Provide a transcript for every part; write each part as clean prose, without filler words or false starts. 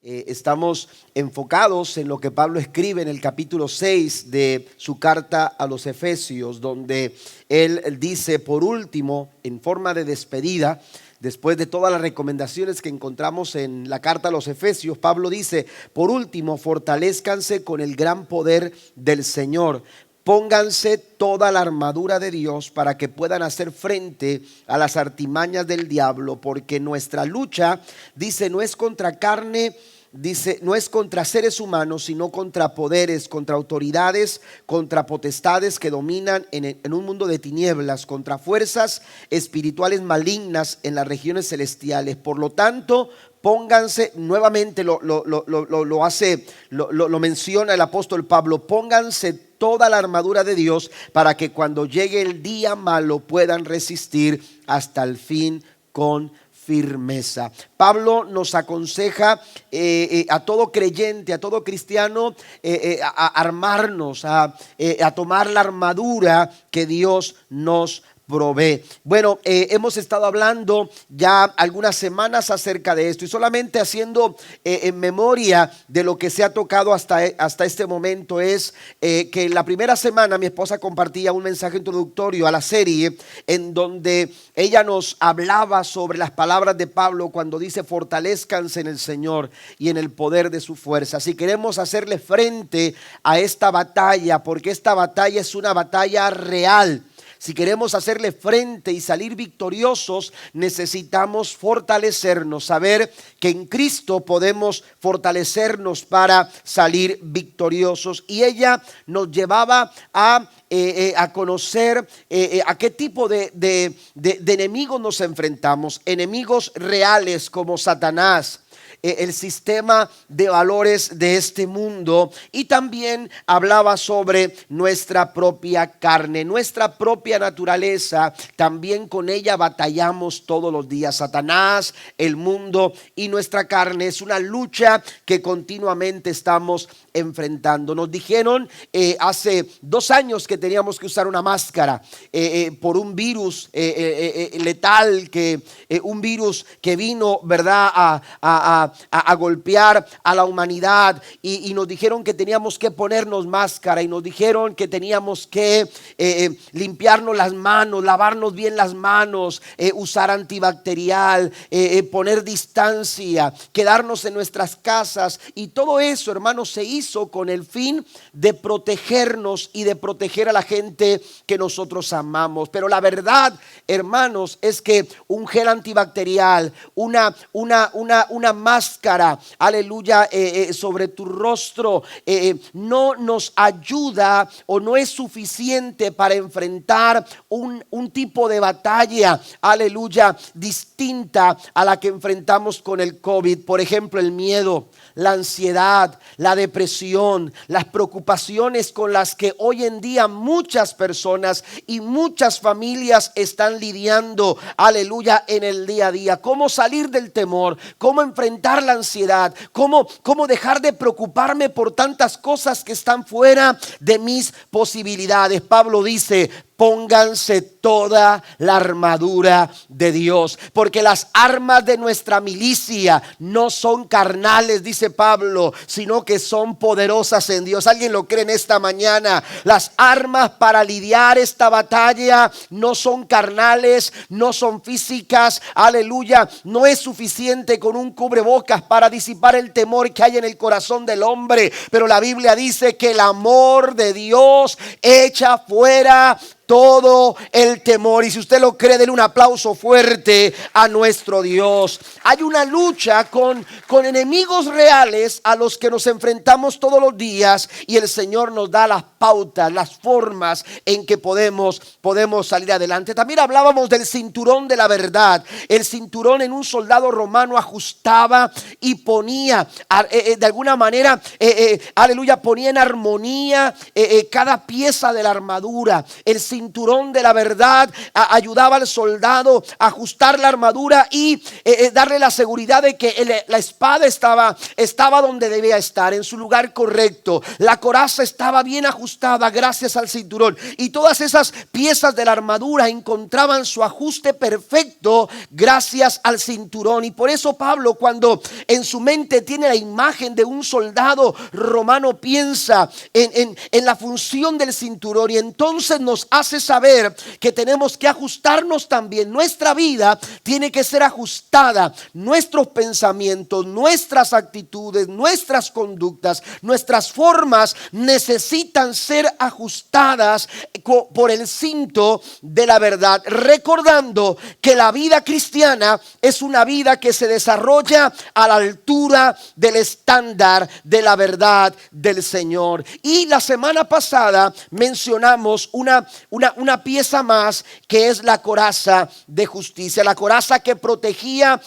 Estamos enfocados en lo que Pablo escribe en el capítulo 6 de su carta a los Efesios, donde él dice, por último, en forma de despedida, después de todas las recomendaciones que encontramos en la carta a los Efesios, Pablo dice, por último, fortalezcanse con el gran poder del Señor. Pónganse toda la armadura de Dios para que puedan hacer frente a las artimañas del diablo, porque nuestra lucha, dice, no es contra carne, dice, no es contra seres humanos, sino contra poderes, contra autoridades, contra potestades que dominan en un mundo de tinieblas, contra fuerzas espirituales malignas en las regiones celestiales. Por lo tanto, pónganse, nuevamente lo menciona el apóstol Pablo, pónganse toda la armadura de Dios para que cuando llegue el día malo puedan resistir hasta el fin con firmeza. Pablo nos aconseja a todo creyente, a todo cristiano, a armarnos, a tomar la armadura que Dios nos provee. Bueno, hemos estado hablando ya algunas semanas acerca de esto y solamente haciendo en memoria de lo que se ha tocado hasta este momento es que la primera semana mi esposa compartía un mensaje introductorio a la serie en donde ella nos hablaba sobre las palabras de Pablo cuando dice fortalezcanse en el Señor y en el poder de su fuerza. Si queremos hacerle frente a esta batalla, porque esta batalla es una batalla real, si queremos hacerle frente y salir victoriosos, necesitamos fortalecernos, saber que en Cristo podemos fortalecernos para salir victoriosos. Y ella nos llevaba a conocer a qué tipo de enemigos nos enfrentamos, enemigos reales como Satanás, el sistema de valores de este mundo, y también hablaba sobre nuestra propia carne, nuestra propia naturaleza. También con ella batallamos todos los días. Satanás, el mundo y nuestra carne es una lucha que continuamente estamos enfrentando. Nos dijeron hace 2 años que teníamos que usar una máscara por un virus letal, un virus que vino, ¿verdad?, a golpear a la humanidad, y nos dijeron que teníamos que ponernos máscara, y nos dijeron que teníamos que limpiarnos las manos, lavarnos bien las manos, usar antibacterial, poner distancia, quedarnos en nuestras casas, y todo eso, hermanos, se hizo con el fin de protegernos y de proteger a la gente que nosotros amamos. Pero la verdad, hermanos, es que un gel antibacterial, una máscara, aleluya, sobre tu rostro, no nos ayuda o no es suficiente para enfrentar un tipo de batalla, aleluya, distinta a la que enfrentamos con el COVID. Por ejemplo, el miedo, la ansiedad, la depresión, las preocupaciones con las que hoy en día muchas personas y muchas familias están lidiando, aleluya, en el día a día. Cómo salir del temor, cómo enfrentar la ansiedad, cómo dejar de preocuparme por tantas cosas que están fuera de mis posibilidades. Pablo dice, pónganse toda la armadura de Dios, porque las armas de nuestra milicia no son carnales, dice Pablo, sino que son poderosas en Dios. ¿Alguien lo cree en esta mañana? Las armas para lidiar esta batalla no son carnales, no son físicas, aleluya. No es suficiente con un cubrebocas para disipar el temor que hay en el corazón del hombre, pero la Biblia dice que el amor de Dios echa fuera todo el temor. Y si usted lo cree, denle un aplauso fuerte a nuestro Dios. Hay una lucha con enemigos reales a los que nos enfrentamos todos los días, y el Señor nos da las pautas, las formas en que podemos salir adelante. También hablábamos del cinturón de la verdad. El cinturón en un soldado romano ajustaba y ponía de alguna manera, aleluya, ponía en armonía cada pieza de la armadura. El cinturón de la verdad ayudaba al soldado a ajustar la armadura y darle la seguridad de que la espada estaba donde debía estar, en su lugar correcto. La coraza estaba bien ajustada gracias al cinturón, y todas esas piezas de la armadura encontraban su ajuste perfecto gracias al cinturón. Y por eso Pablo, cuando en su mente tiene la imagen de un soldado romano, piensa en la función del cinturón, y entonces nos hace saber que tenemos que ajustarnos también. Nuestra vida tiene que ser ajustada, nuestros pensamientos, nuestras actitudes, nuestras conductas, nuestras formas necesitan ser ajustadas por el cinto de la verdad, recordando que la vida cristiana es una vida que se desarrolla a la altura del estándar de la verdad del Señor. Y la semana pasada mencionamos una pieza más, que es la coraza de justicia, la coraza que protegía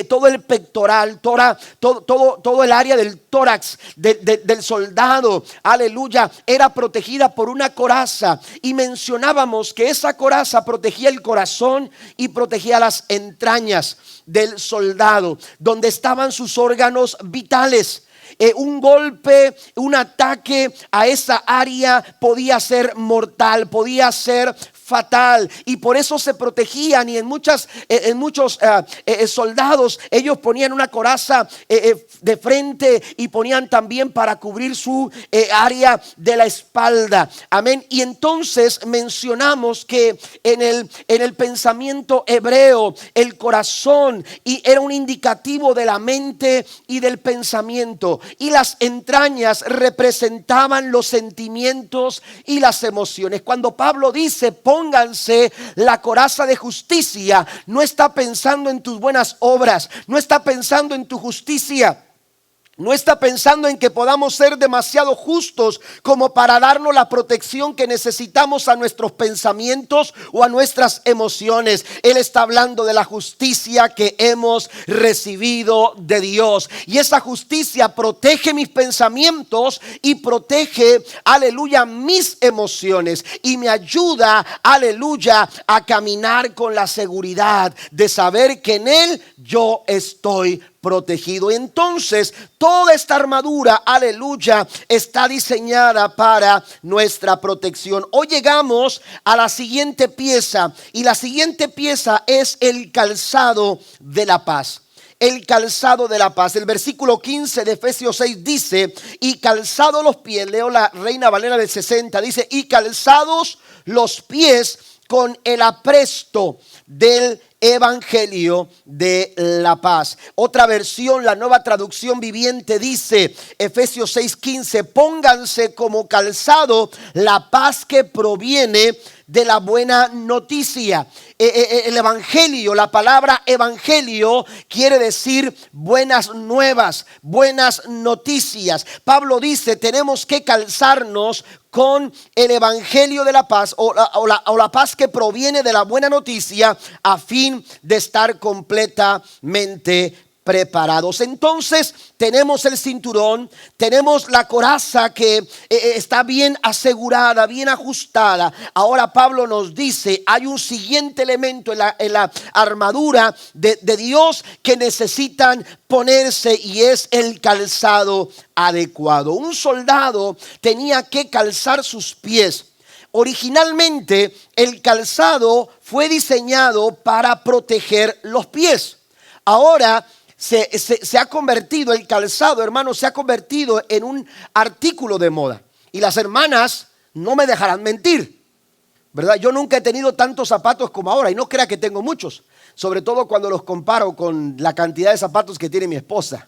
todo el pectoral, todo el área del tórax del soldado, aleluya, era protegida por una coraza. Y mencionábamos que esa coraza protegía el corazón y protegía las entrañas del soldado, donde estaban sus órganos vitales. Un golpe, un ataque a esa área podía ser mortal, podía ser fatal, y por eso se protegían. Y en muchos soldados, ellos ponían una coraza de frente, y ponían también para cubrir su área de la espalda. Amén. Y entonces mencionamos que en el pensamiento hebreo, el corazón era un indicativo de la mente y del pensamiento, y las entrañas representaban los sentimientos y las emociones. Cuando Pablo dice pónganse la coraza de justicia, no está pensando en tus buenas obras, no está pensando en tu justicia, no está pensando en que podamos ser demasiado justos como para darnos la protección que necesitamos a nuestros pensamientos o a nuestras emociones. Él está hablando de la justicia que hemos recibido de Dios, y esa justicia protege mis pensamientos y protege, aleluya, mis emociones, y me ayuda, aleluya, a caminar con la seguridad de saber que en Él yo estoy protegido. Entonces toda esta armadura, aleluya, está diseñada para nuestra protección. Hoy llegamos a la siguiente pieza, y la siguiente pieza es el calzado de la paz. El calzado de la paz. El versículo 15 de Efesios 6 dice: y calzados los pies, leo la Reina Valera del 60, dice: y calzados los pies con el apresto del evangelio de la paz. Otra versión, la Nueva Traducción Viviente, dice, Efesios 6:15: pónganse como calzado la paz que proviene de la buena noticia. El evangelio, la palabra evangelio quiere decir buenas nuevas, buenas noticias. Pablo dice: tenemos que calzarnos con el evangelio de la paz, o la paz que proviene de la buena noticia, a fin de estar completamente preparados. Entonces tenemos el cinturón, tenemos la coraza que está bien asegurada, bien ajustada. Ahora Pablo nos dice: hay un siguiente elemento en la armadura de Dios que necesitan ponerse, y es el calzado adecuado. Un soldado tenía que calzar sus pies. Originalmente el calzado fue diseñado para proteger los pies. Ahora se ha convertido, el calzado, hermano, se ha convertido en un artículo de moda. Y las hermanas no me dejarán mentir, ¿verdad? Yo nunca he tenido tantos zapatos como ahora, y no crea que tengo muchos, sobre todo cuando los comparo con la cantidad de zapatos que tiene mi esposa.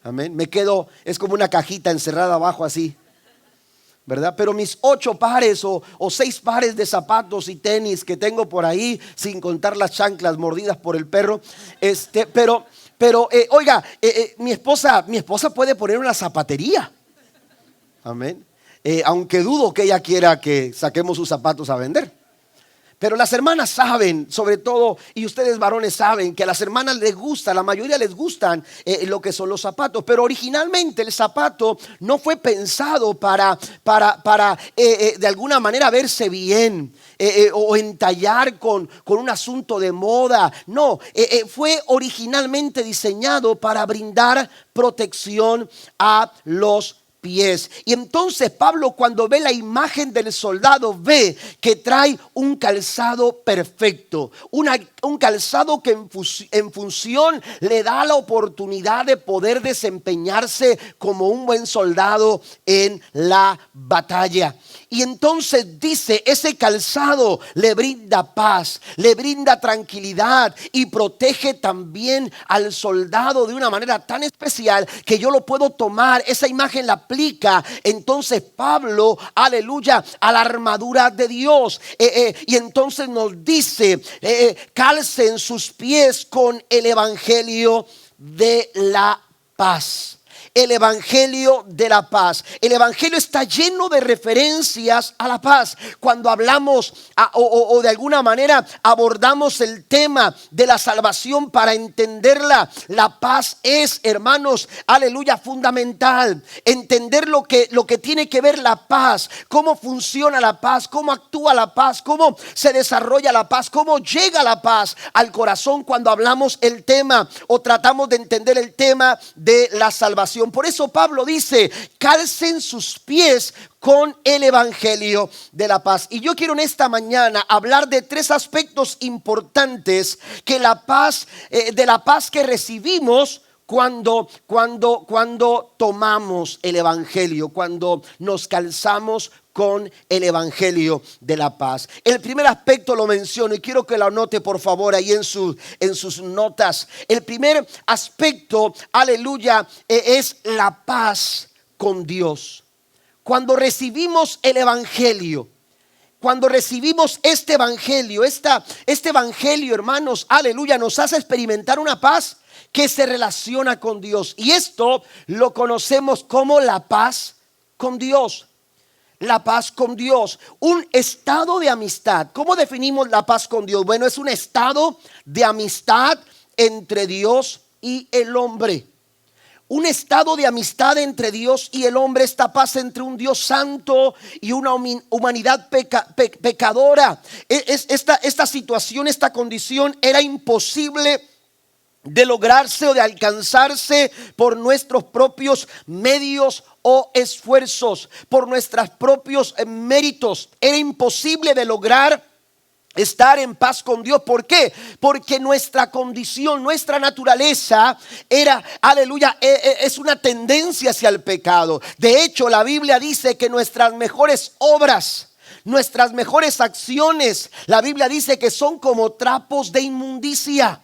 Amén. Me quedo, es como una cajita encerrada abajo así, ¿verdad? Pero mis 8 pares o 6 pares de zapatos y tenis que tengo por ahí, sin contar las chanclas mordidas por el perro, pero oiga, mi esposa puede poner una zapatería. Amén. Aunque dudo que ella quiera que saquemos sus zapatos a vender. Pero las hermanas saben, sobre todo, y ustedes varones saben, que a las hermanas les gusta, la mayoría les gustan lo que son los zapatos. Pero originalmente el zapato no fue pensado para de alguna manera verse bien o entallar con un asunto de moda. No, fue originalmente diseñado para brindar protección a los pies. Y entonces Pablo, cuando ve la imagen del soldado, ve que trae un calzado perfecto, un calzado que en función le da la oportunidad de poder desempeñarse como un buen soldado en la batalla. Y entonces dice, ese calzado le brinda paz, le brinda tranquilidad y protege también al soldado de una manera tan especial que yo lo puedo tomar. Esa imagen la aplica entonces Pablo, aleluya, a la armadura de Dios. Y entonces nos dice, calcen sus pies con el evangelio de la paz. El evangelio de la paz. El evangelio está lleno de referencias a la paz. Cuando hablamos o de alguna manera abordamos el tema de la salvación para entenderla, la paz es, hermanos, aleluya, fundamental. Entender lo que tiene que ver la paz, cómo funciona la paz, cómo actúa la paz, cómo se desarrolla la paz, cómo llega la paz al corazón cuando hablamos el tema o tratamos de entender el tema de la salvación. Por eso Pablo dice, calcen sus pies con el evangelio de la paz. Y yo quiero en esta mañana hablar de tres aspectos importantes que la paz, de la paz que recibimos cuando tomamos el evangelio, cuando nos calzamos con el evangelio de la paz. El primer aspecto lo menciono y quiero que lo anote por favor ahí en sus notas. El primer aspecto, aleluya, es la paz con Dios. Cuando recibimos el evangelio, cuando recibimos este evangelio, este evangelio, hermanos, aleluya, nos hace experimentar una paz que se relaciona con Dios. Y esto lo conocemos como la paz con Dios. La paz con Dios, un estado de amistad. ¿Cómo definimos la paz con Dios? Bueno, es un estado de amistad entre Dios y el hombre. Un estado de amistad entre Dios y el hombre, esta paz entre un Dios santo y una humanidad pecadora. Esta situación, esta condición era imposible de lograrse o de alcanzarse por nuestros propios medios o esfuerzos, por nuestros propios méritos. Era imposible de lograr estar en paz con Dios. ¿Por qué? Porque nuestra condición, nuestra naturaleza era, aleluya, es una tendencia hacia el pecado. De hecho, la Biblia dice que nuestras mejores obras, nuestras mejores acciones, la Biblia dice que son como trapos de inmundicia.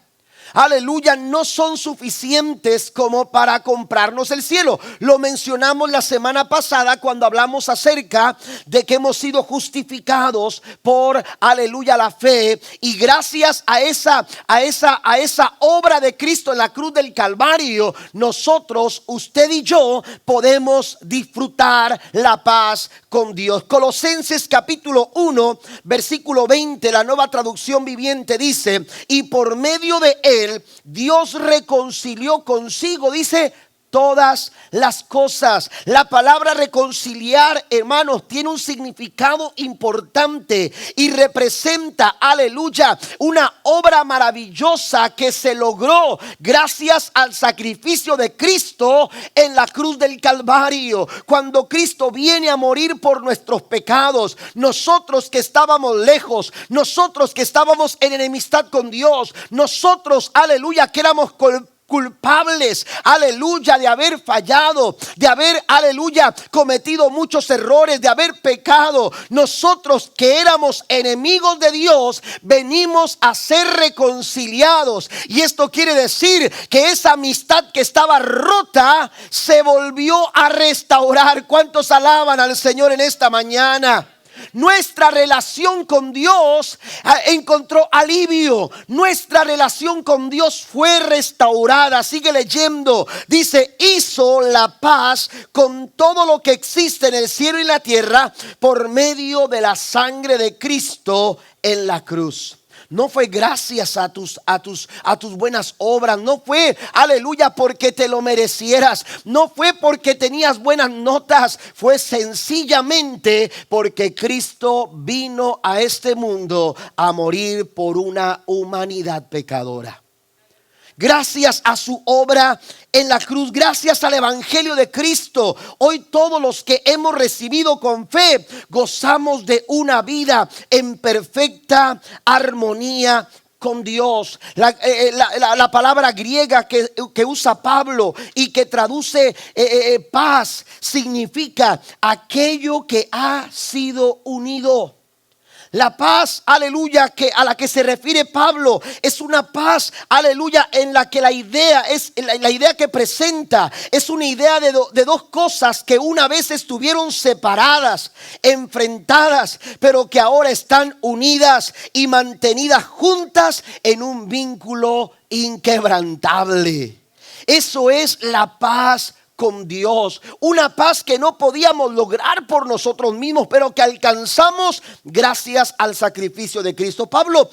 Aleluya, no son suficientes como para comprarnos el cielo. Lo mencionamos la semana pasada cuando hablamos acerca de que hemos sido justificados por, aleluya, la fe. Y gracias a esa obra de Cristo en la cruz del Calvario, nosotros, usted y yo, podemos disfrutar la paz con Dios. Colosenses capítulo 1, versículo 20, la Nueva Traducción Viviente dice, y por medio de él, Dios reconcilió consigo, dice, todas las cosas. La palabra reconciliar, hermanos, tiene un significado importante y representa, aleluya, una obra maravillosa que se logró gracias al sacrificio de Cristo en la cruz del Calvario. Cuando Cristo viene a morir por nuestros pecados, nosotros que estábamos lejos, nosotros que estábamos en enemistad con Dios, nosotros, aleluya, que éramos culpables, aleluya, de haber fallado, de haber, aleluya, cometido muchos errores, de haber pecado. Nosotros que éramos enemigos de Dios, venimos a ser reconciliados. Y esto quiere decir que esa amistad que estaba rota se volvió a restaurar. ¿Cuántos alaban al Señor en esta mañana? Nuestra relación con Dios encontró alivio. Nuestra relación con Dios fue restaurada. Sigue leyendo. Dice, hizo la paz con todo lo que existe en el cielo y la tierra por medio de la sangre de Cristo en la cruz. No fue gracias a tus buenas obras. No fue, aleluya, porque te lo merecieras. No fue porque tenías buenas notas. Fue sencillamente porque Cristo vino a este mundo a morir por una humanidad pecadora. Gracias a su obra en la cruz, gracias al evangelio de Cristo, hoy todos los que hemos recibido con fe gozamos de una vida en perfecta armonía con Dios. La palabra griega que usa Pablo y que traduce paz significa aquello que ha sido unido. La paz, aleluya, a la que se refiere Pablo es una paz, aleluya, en la que la idea que presenta es una idea de dos cosas que una vez estuvieron separadas, enfrentadas, pero que ahora están unidas y mantenidas juntas en un vínculo inquebrantable. Eso es la paz con Dios, una paz que no podíamos lograr por nosotros mismos, pero que alcanzamos gracias al sacrificio de Cristo. Pablo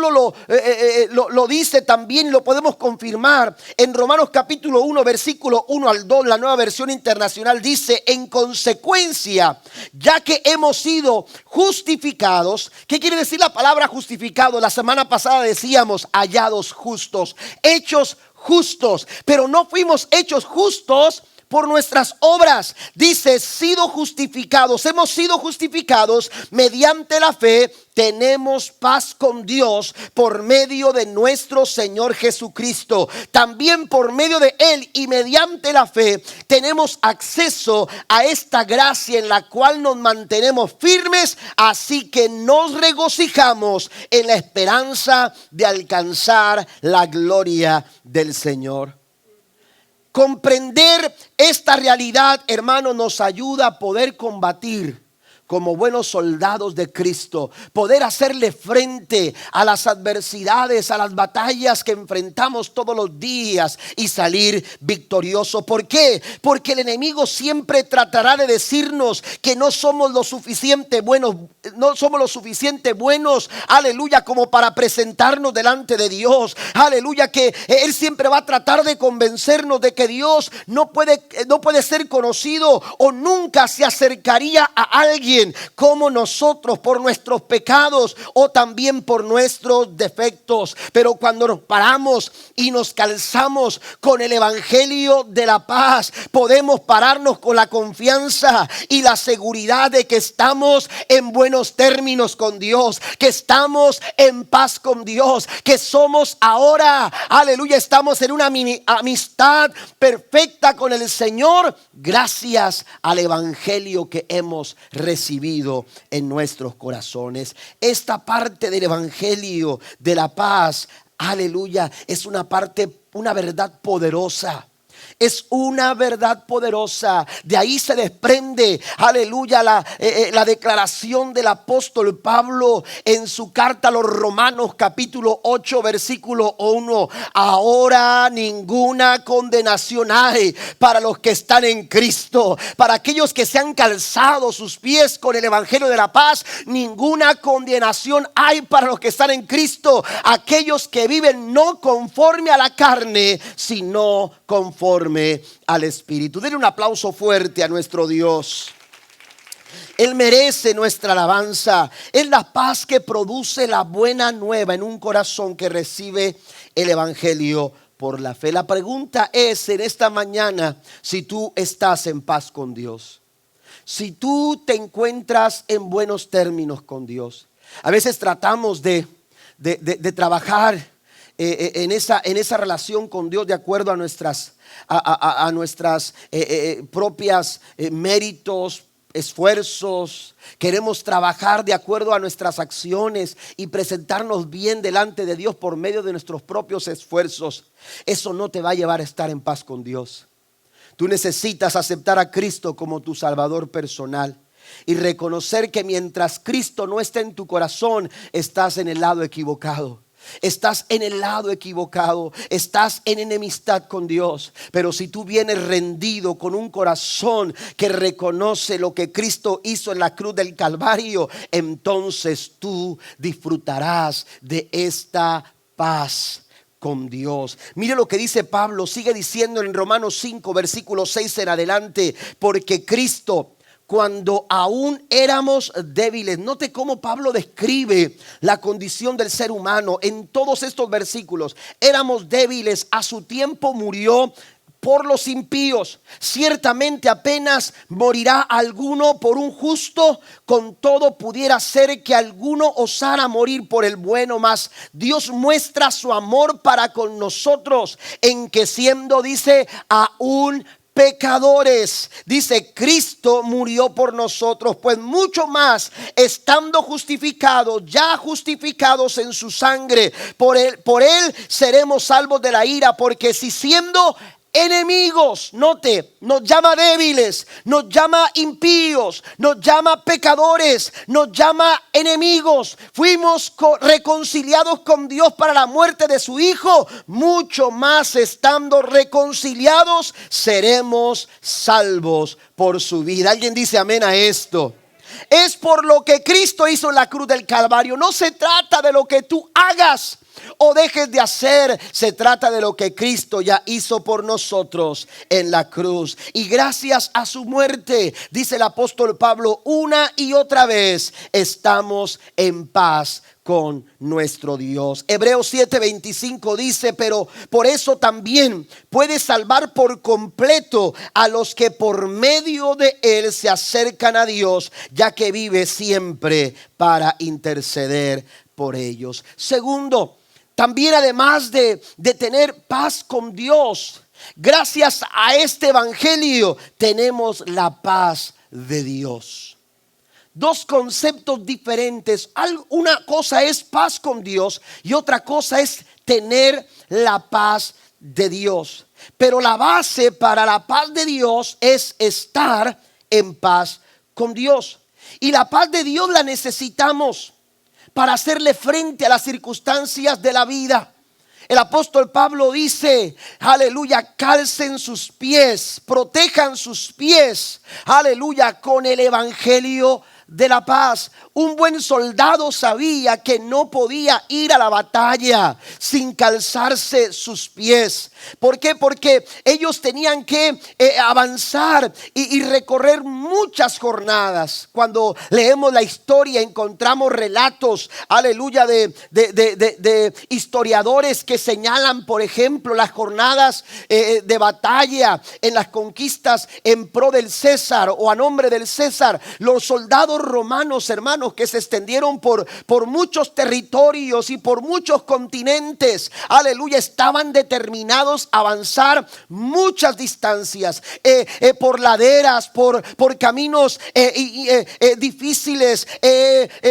lo dice también, lo podemos confirmar en Romanos capítulo 1 versículo 1 al 2, la Nueva Versión Internacional dice: en consecuencia, ya que hemos sido justificados. ¿Qué quiere decir la palabra justificado? La semana pasada decíamos hallados justos, hechos justos, pero no fuimos hechos justos por nuestras obras. Dice, hemos sido justificados mediante la fe. Tenemos paz con Dios por medio de nuestro Señor Jesucristo. También por medio de Él y mediante la fe tenemos acceso a esta gracia en la cual nos mantenemos firmes. Así que nos regocijamos en la esperanza de alcanzar la gloria del Señor. Comprender esta realidad, hermano, nos ayuda a poder combatir como buenos soldados de Cristo, poder hacerle frente a las adversidades, a las batallas que enfrentamos todos los días y salir victorioso. ¿Por qué? Porque el enemigo siempre tratará de decirnos que no somos lo suficiente buenos, aleluya, como para presentarnos delante de Dios. Aleluya, que él siempre va a tratar de convencernos de que Dios no puede ser conocido o nunca se acercaría a alguien como nosotros por nuestros pecados o también por nuestros defectos. Pero cuando nos paramos y nos calzamos con el evangelio de la paz, podemos pararnos con la confianza y la seguridad de que estamos en buenos términos con Dios, que estamos en paz con Dios, que somos ahora, aleluya, estamos en una amistad perfecta con el Señor gracias al evangelio que hemos recibido en nuestros corazones. Esta parte del evangelio de la paz, aleluya, es una verdad poderosa. Es una verdad poderosa. De ahí se desprende, aleluya, la declaración del apóstol Pablo en su carta a los Romanos capítulo 8 versículo 1. Ahora ninguna condenación hay para los que están en Cristo, para aquellos que se han calzado sus pies con el evangelio de la paz. Ninguna condenación hay para los que están en Cristo, aquellos que viven no conforme a la carne, sino conforme al Espíritu. Denle un aplauso fuerte a nuestro Dios. Él merece nuestra alabanza. Es la paz que produce la buena nueva en un corazón que recibe el evangelio por la fe. La pregunta es en esta mañana si tú estás en paz con Dios, si tú te encuentras en buenos términos con Dios. A veces tratamos de trabajar en esa relación con Dios de acuerdo a nuestras propias méritos, esfuerzos. Queremos trabajar de acuerdo a nuestras acciones y presentarnos bien delante de Dios por medio de nuestros propios esfuerzos. Eso no te va a llevar a estar en paz con Dios. Tú necesitas aceptar a Cristo como tu Salvador personal. y reconocer que mientras Cristo no está en tu corazón, estás en el lado equivocado. Estás en el lado equivocado, estás en enemistad con Dios. Pero si tú vienes rendido con un corazón que reconoce lo que Cristo hizo en la cruz del Calvario, entonces tú disfrutarás de esta paz con Dios. Mire lo que dice Pablo, sigue diciendo en Romanos 5 versículo 6 en adelante: porque Cristo, cuando aún éramos débiles. Note cómo Pablo describe la condición del ser humano en todos estos versículos. Éramos débiles, a su tiempo murió por los impíos. Ciertamente apenas morirá alguno por un justo, con todo pudiera ser que alguno osara morir por el bueno. Mas Dios muestra su amor para con nosotros, en que siendo, dice, aún pecadores, dice, Cristo murió por nosotros. Pues mucho más, estando justificados, ya justificados en su sangre, por él seremos salvos de la ira. Porque si siendo enemigos, note, nos llama débiles, nos llama impíos, nos llama pecadores, nos llama enemigos, fuimos reconciliados con Dios para la muerte de su Hijo, mucho más estando reconciliados seremos salvos por su vida. ¿Alguien dice amén a esto? Es por lo que Cristo hizo en la cruz del Calvario. No se trata de lo que tú hagas o dejes de hacer, se trata de lo que Cristo ya hizo por nosotros en la cruz. Y gracias a su muerte, dice el apóstol Pablo, una y otra vez estamos en paz con nuestro Dios. Hebreos 7:25 dice: pero por eso también puede salvar por completo a los que por medio de él se acercan a Dios, ya que vive siempre para interceder por ellos. Segundo, también además de tener paz con Dios, gracias a este evangelio tenemos la paz de Dios. Dos conceptos diferentes. Una cosa es paz con Dios y otra cosa es tener la paz de Dios. Pero la base para la paz de Dios es estar en paz con Dios. Y la paz de Dios la necesitamos para hacerle frente a las circunstancias de la vida. El apóstol Pablo dice, aleluya, calcen sus pies, protejan sus pies, aleluya, con el evangelio de la paz. Un buen soldado sabía que no podía ir a la batalla sin calzarse sus pies. ¿Por qué? Porque ellos tenían que avanzar y recorrer muchas jornadas. Cuando leemos la historia encontramos relatos, aleluya, de historiadores que señalan, por ejemplo, las jornadas de batalla en las conquistas en pro del César o a nombre del César. Los soldados romanos, hermanos, que se extendieron por muchos territorios y por muchos continentes, aleluya, estaban determinados a avanzar muchas distancias, por laderas, por caminos difíciles,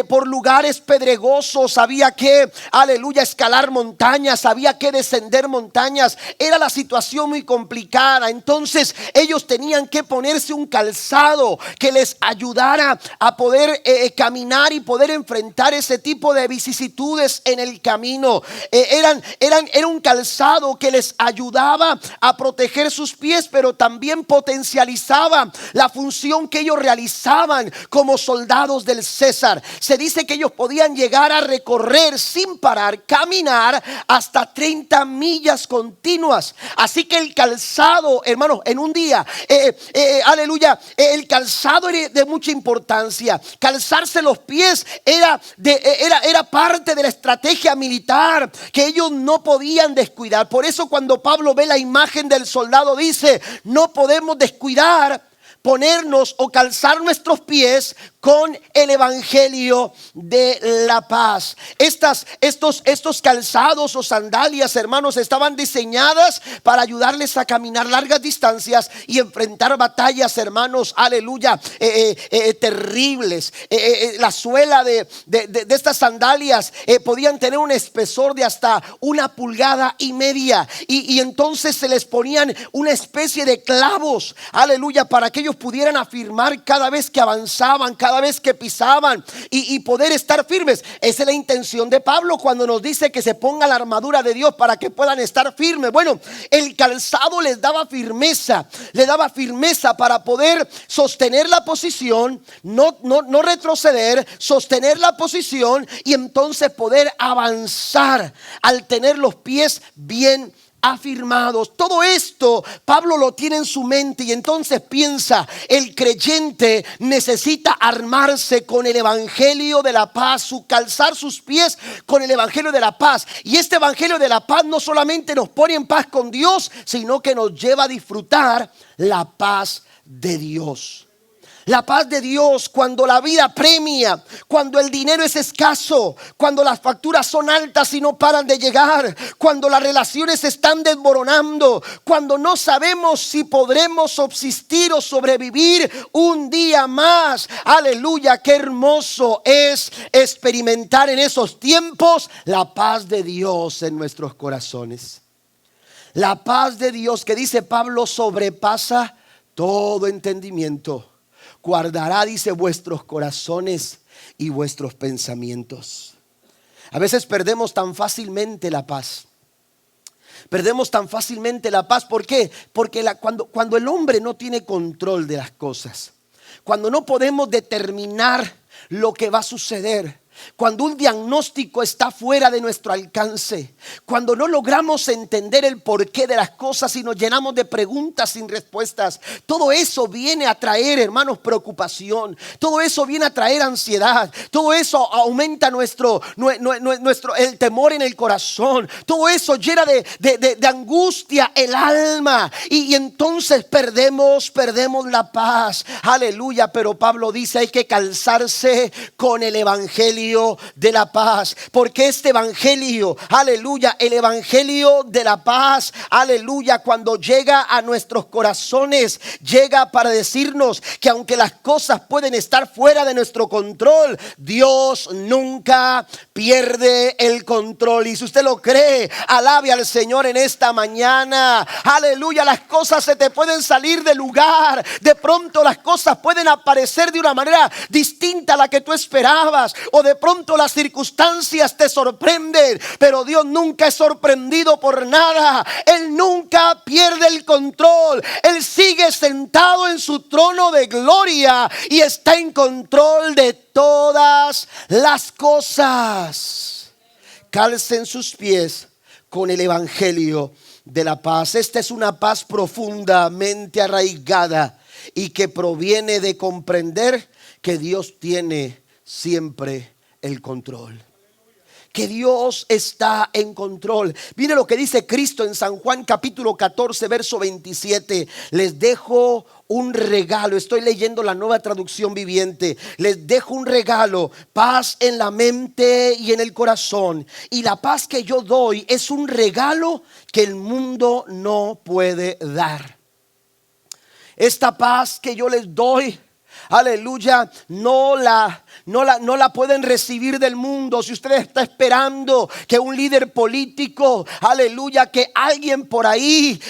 por lugares pedregosos. Había que, aleluya, escalar montañas, había que descender montañas. Era la situación muy complicada. Entonces ellos tenían que ponerse un calzado que les ayudara a poder caminar y poder enfrentar ese tipo de vicisitudes en el camino. Era un calzado que les ayudaba a proteger sus pies, pero también potencializaba la función que ellos realizaban como soldados del César. Se dice que ellos podían llegar a recorrer sin parar, caminar hasta 30 millas continuas. Así que el calzado, hermanos, en un día, aleluya, el calzado era de mucha importancia. Calzarse los pies era parte de la estrategia militar que ellos no podían descuidar. Por eso cuando Pablo ve la imagen del soldado dice: no podemos descuidar ponernos o calzar nuestros pies con el evangelio de la paz. Estos calzados o sandalias, hermanos, estaban diseñadas para ayudarles a caminar largas distancias y enfrentar batallas, hermanos, aleluya, terribles. La suela de estas sandalias podían tener un espesor de hasta 1,5 pulgadas y entonces se les ponían una especie de clavos, aleluya, para que ellos ellos pudieran afirmar cada vez que avanzaban, cada vez que pisaban y poder estar firmes. Esa es la intención de Pablo cuando nos dice que se ponga la armadura de Dios para que puedan estar firmes. Bueno, el calzado les daba firmeza, le daba firmeza para poder sostener la posición, no retroceder, sostener la posición y entonces poder avanzar al tener los pies bien afirmados. Todo esto Pablo lo tiene en su mente y entonces piensa, el creyente necesita armarse con el evangelio de la paz, calzar sus pies con el evangelio de la paz. Y este evangelio de la paz no solamente nos pone en paz con Dios, sino que nos lleva a disfrutar la paz de Dios. La paz de Dios cuando la vida premia, cuando el dinero es escaso, cuando las facturas son altas y no paran de llegar, cuando las relaciones se están desmoronando, cuando no sabemos si podremos subsistir o sobrevivir un día más. Aleluya, qué hermoso es experimentar en esos tiempos la paz de Dios en nuestros corazones. La paz de Dios que dice Pablo sobrepasa todo entendimiento. Guardará, dice, vuestros corazones y vuestros pensamientos. A veces perdemos tan fácilmente la paz. Perdemos tan fácilmente la paz. ¿Por qué? Porque cuando el hombre no tiene control de las cosas, cuando no podemos determinar lo que va a suceder, cuando un diagnóstico está fuera de nuestro alcance, cuando no logramos entender el porqué de las cosas y nos llenamos de preguntas sin respuestas, todo eso viene a traer, hermanos, preocupación. Todo eso viene a traer ansiedad. Todo eso aumenta el temor en el corazón. Todo eso llena de angustia el alma y entonces perdemos la paz. Aleluya. Pero Pablo dice, hay que calzarse con el evangelio de la paz, porque este evangelio, aleluya, el evangelio de la paz, aleluya, cuando llega a nuestros corazones, llega para decirnos que aunque las cosas pueden estar fuera de nuestro control, Dios nunca pierde el control. Y si usted lo cree, alabe al Señor en esta mañana. Aleluya, las cosas se te pueden salir del lugar, de pronto las cosas pueden aparecer de una manera distinta a la que tú esperabas, o de pronto las circunstancias te sorprenden, pero Dios nunca es sorprendido por nada. Él nunca pierde el control. Él sigue sentado en su trono de gloria y está en control de todas las cosas. Calcen sus pies con el evangelio de la paz. Esta es una paz profundamente arraigada y que proviene de comprender que Dios tiene siempre el control, que Dios está en control. Mire lo que dice Cristo en San Juan capítulo 14 verso 27. Les dejo un regalo. Estoy leyendo la Nueva Traducción Viviente. Les dejo un regalo, paz en la mente y en el corazón. Y la paz que yo doy es un regalo que el mundo no puede dar. Esta paz que yo les doy, aleluya, no la pueden recibir del mundo. Si usted está esperando que un líder político, aleluya, que alguien por ahí,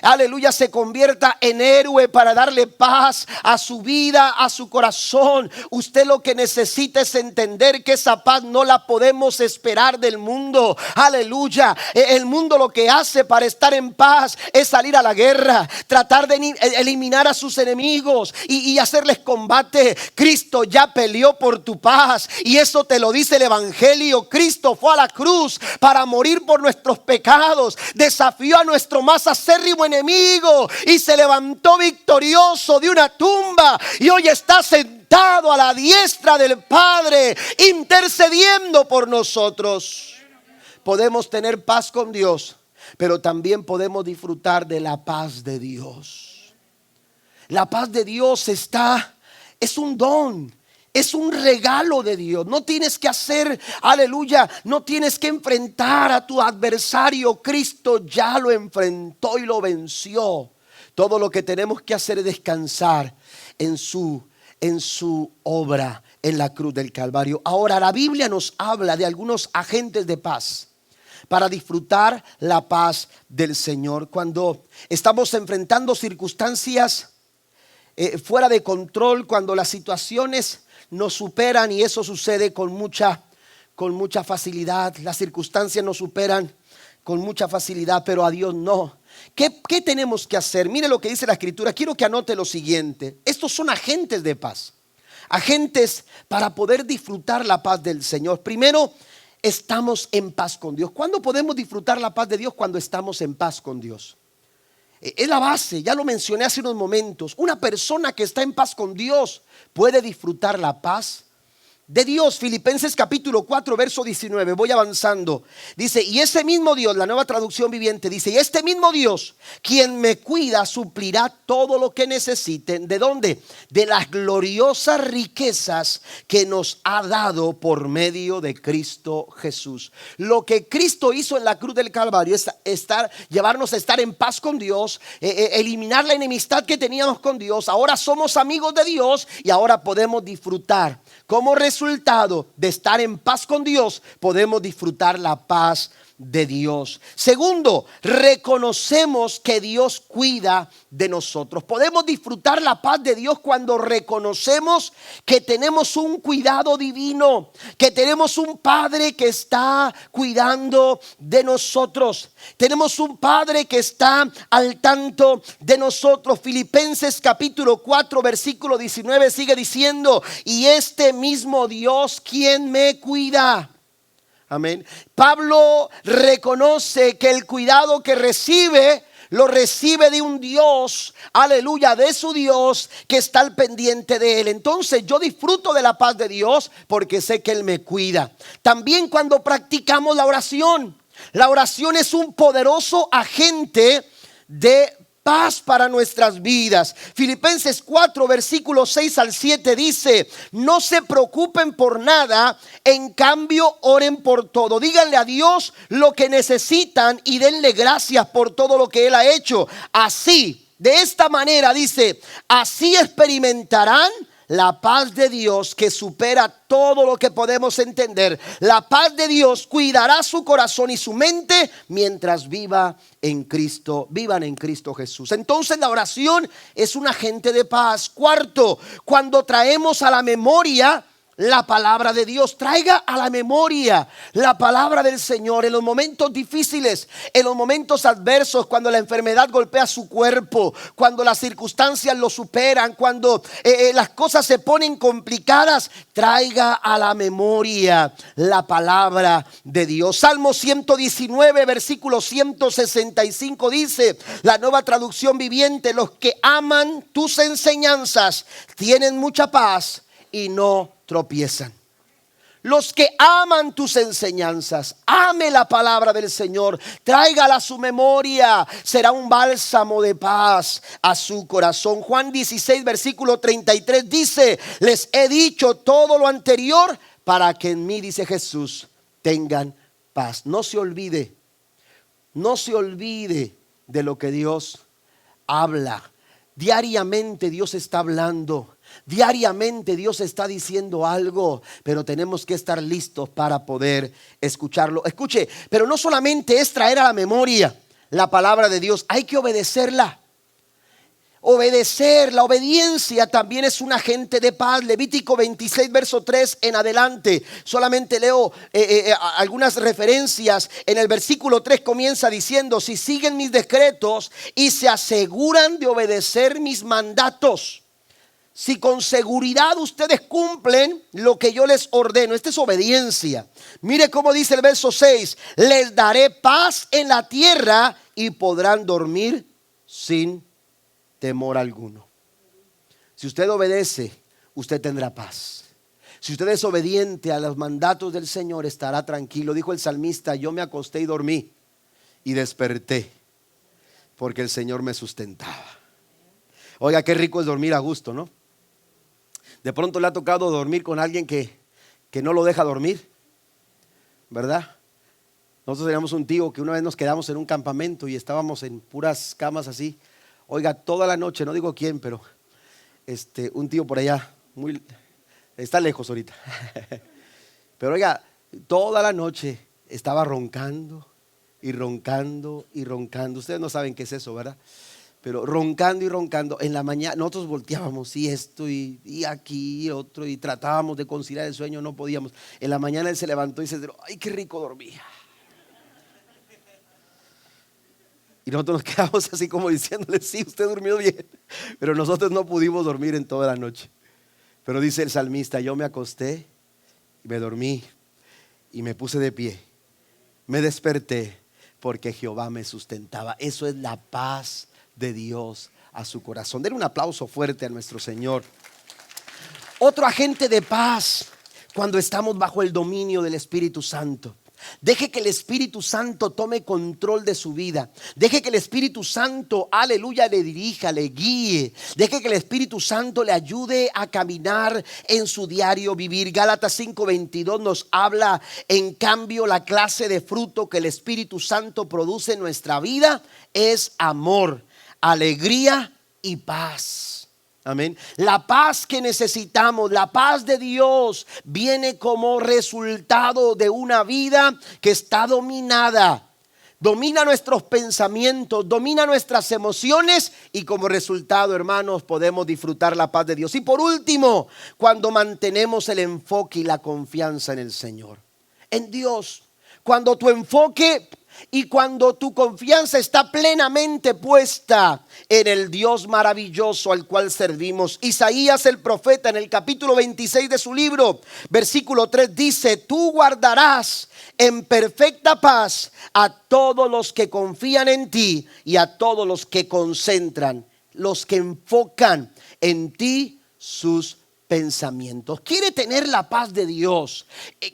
aleluya, se convierta en héroe para darle paz a su vida, a su corazón, usted lo que necesita es entender que esa paz no la podemos esperar del mundo. Aleluya. El mundo lo que hace para estar en paz es salir a la guerra, tratar de eliminar a sus enemigos y hacerles combate. Cristo ya peleó por tu paz y eso te lo dice el evangelio. Cristo fue a la cruz para morir por nuestros pecados, desafió a nuestro más acérrimo enemigo y se levantó victorioso de una tumba y hoy está sentado a la diestra del Padre intercediendo por nosotros. Podemos tener paz con Dios, pero también podemos disfrutar de la paz de Dios. La paz de Dios es un don, es un regalo de Dios. No tienes que hacer, aleluya, no tienes que enfrentar a tu adversario. Cristo ya lo enfrentó y lo venció. Todo lo que tenemos que hacer es descansar en su obra en la cruz del Calvario. Ahora, la Biblia nos habla de algunos agentes de paz para disfrutar la paz del Señor. Cuando estamos enfrentando circunstancias fuera de control, cuando las situaciones nos superan, y eso sucede con mucha facilidad. Las circunstancias nos superan con mucha facilidad, pero a Dios no. ¿Qué tenemos que hacer? Mire lo que dice la Escritura. Quiero que anote lo siguiente. Estos son agentes de paz. Agentes para poder disfrutar la paz del Señor. Primero, estamos en paz con Dios. ¿Cuándo podemos disfrutar la paz de Dios? Cuando estamos en paz con Dios. Es la base, ya lo mencioné hace unos momentos. Una persona que está en paz con Dios puede disfrutar la paz de Dios. Filipenses capítulo 4 verso 19, voy avanzando. Dice, y ese mismo Dios, la Nueva Traducción Viviente dice, y este mismo Dios, quien me cuida, suplirá todo lo que necesiten. ¿De dónde? De las gloriosas riquezas que nos ha dado por medio de Cristo Jesús. Lo que Cristo hizo en la cruz del Calvario es llevarnos a estar en paz con Dios, eliminar la enemistad que teníamos con Dios. Ahora somos amigos de Dios y ahora podemos disfrutar. Como resultado de estar en paz con Dios, podemos disfrutar la paz de Dios. Segundo, reconocemos que Dios cuida de nosotros. Podemos disfrutar la paz de Dios cuando reconocemos que tenemos un cuidado divino, que tenemos un Padre que está cuidando de nosotros. Tenemos un Padre que está al tanto de nosotros. Filipenses capítulo 4 versículo 19 sigue diciendo, y este mismo Dios quien me cuida. Amén. Pablo reconoce que el cuidado que recibe, lo recibe de un Dios, aleluya, de su Dios que está al pendiente de él. Entonces yo disfruto de la paz de Dios porque sé que Él me cuida. También cuando practicamos la oración es un poderoso agente de paz para nuestras vidas. Filipenses 4 versículos 6 al 7 dice, no se preocupen por nada, en cambio oren por todo. Díganle a Dios lo que necesitan y denle gracias por todo lo que Él ha hecho. Así, de esta manera dice, así experimentarán la paz de Dios que supera todo lo que podemos entender. La paz de Dios cuidará su corazón y su mente mientras vivan en Cristo Jesús. Entonces la oración es un agente de paz. Cuarto, cuando traemos a la memoria la palabra de Dios, traiga a la memoria la palabra del Señor en los momentos difíciles, en los momentos adversos, cuando la enfermedad golpea su cuerpo, cuando las circunstancias lo superan, cuando las cosas se ponen complicadas. Traiga a la memoria la palabra de Dios. Salmo 119 versículo 165 dice, la Nueva Traducción Viviente, los que aman tus enseñanzas tienen mucha paz y no tropiezan. Los que aman tus enseñanzas, ame la palabra del Señor, tráigala a su memoria, será un bálsamo de paz a su corazón. Juan 16 versículo 33 dice, les he dicho todo lo anterior para que en mí, dice Jesús, tengan paz. No se olvide de lo que Dios habla. Diariamente Dios está hablando. Diariamente Dios está diciendo algo, pero tenemos que estar listos para poder escucharlo. Escuche, pero no solamente es traer a la memoria la palabra de Dios, hay que obedecerla. Obedecer, la obediencia también es un agente de paz. Levítico 26 verso 3 en adelante. Solamente leo algunas referencias. En el versículo 3 comienza diciendo, si siguen mis decretos y se aseguran de obedecer mis mandatos. Si con seguridad ustedes cumplen lo que yo les ordeno. Esta es obediencia. Mire cómo dice el verso 6. Les daré paz en la tierra y podrán dormir sin temor alguno. Si usted obedece, usted tendrá paz. Si usted es obediente a los mandatos del Señor, estará tranquilo. Dijo el salmista, yo me acosté y dormí y desperté porque el Señor me sustentaba. Oiga, qué rico es dormir a gusto, ¿no? De pronto le ha tocado dormir con alguien que no lo deja dormir, ¿verdad? Nosotros teníamos un tío que una vez nos quedamos en un campamento y estábamos en puras camas así. Oiga, toda la noche, no digo quién, pero un tío por allá, está lejos ahorita. Pero oiga, toda la noche estaba roncando y roncando y roncando. Ustedes no saben qué es eso, ¿verdad? pero roncando y roncando. En la mañana nosotros volteábamos y esto y aquí y otro y tratábamos de conciliar el sueño, no podíamos. En la mañana él se levantó y se dijo: ay, qué rico dormía. Y nosotros nos quedamos así como diciéndole: sí, usted durmió bien. Pero nosotros no pudimos dormir en toda la noche. Pero dice el salmista: yo me acosté y me dormí y me puse de pie, me desperté porque Jehová me sustentaba. Eso es la paz de Dios a su corazón. Den un aplauso fuerte a nuestro Señor. Otro agente de paz cuando estamos bajo el dominio del Espíritu Santo. Deje que el Espíritu Santo tome control de su vida. Deje que el Espíritu Santo, aleluya, le dirija, le guíe. Deje que el Espíritu Santo le ayude a caminar en su diario vivir. Gálatas 5:22 nos habla, en cambio, la clase de fruto que el Espíritu Santo produce en nuestra vida es amor, alegría y paz. Amén. La paz que necesitamos, la paz de Dios, viene como resultado de una vida que está dominada. Domina nuestros pensamientos, domina nuestras emociones y como resultado, hermanos, podemos disfrutar la paz de Dios. Y por último, cuando mantenemos el enfoque y la confianza en el Señor, en Dios. Cuando tu enfoque y cuando tu confianza está plenamente puesta en el Dios maravilloso al cual servimos. Isaías el profeta, en el capítulo 26 de su libro, versículo 3 dice: tú guardarás en perfecta paz a todos los que confían en ti y a todos los que concentran, los que enfocan en ti sus pensamientos. ¿Quiere tener la paz de Dios?